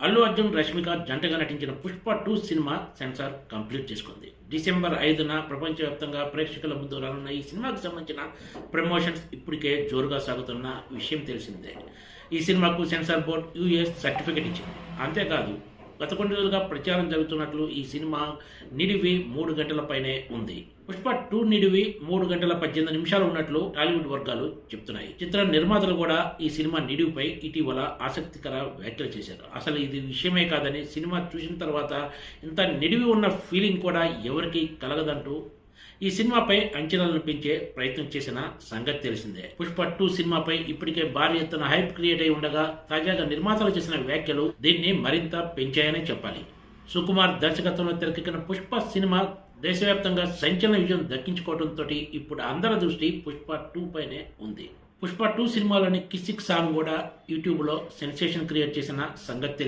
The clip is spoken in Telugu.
అల్లు అర్జున్ రష్మిక జంటగా నటించిన పుష్ప 2 సినిమా సెన్సార్ కంప్లీట్ చేసుకుంది. డిసెంబర్ 5న ప్రపంచవ్యాప్తంగా ప్రేక్షకుల ముందు రానున్న ఈ సినిమాకు సంబంధించిన ప్రమోషన్స్ ఇప్పటికే జోరుగా సాగుతున్న విషయం తెలిసిందే. ఈ సినిమాకు సెన్సార్ బోర్డ్ యూఎస్ సర్టిఫికెట్ ఇచ్చింది. అంతేకాదు గత కొన్ని రోజులుగా ప్రచారం జరుగుతున్నట్లు ఈ సినిమా నిడివి 3 గంటల పైనే ఉంది. పుష్ప 2 నిడివి 3 గంటల 18 నిమిషాలు ఉన్నట్లు టాలీవుడ్ వర్గాలు చెప్తున్నాయి. చిత్ర నిర్మాతలు కూడా ఈ సినిమా నిడివిపై ఇటీవల ఆసక్తికర వ్యాఖ్యలు చేశారు. అసలు ఇది విషయమే కాదని, సినిమా చూసిన తర్వాత ఇంత నిడివి ఉన్న ఫీలింగ్ కూడా ఎవరికి కలగదంటూ ఈ సినిమాపై అంచనాలను పెంచే ప్రయత్నం చేసిన సంగతి తెలిసిందే. పుష్ప 2 సినిమాపై ఇప్పటికే భారీ ఎత్తున హైప్ క్రియేట్ అయి ఉండగా తాజాగా నిర్మాతలు చేసిన వ్యాఖ్యలు దీన్ని మరింత పెంచాయని చెప్పాలి. సుకుమార్ దర్శకత్వంలో తెరకెక్కిన పుష్ప సినిమా దేశవ్యాప్తంగా సంచలన విజయం దక్కించుకోవడంతో ఇప్పుడు అందరి దృష్టి పుష్ప 2 పైనే ఉంది. పుష్ప 2 సినిమాలోని కిసిక్ సాంగ్ కూడా యూట్యూబ్లో సెన్సేషన్ క్రియేట్ చేసిన సంగతి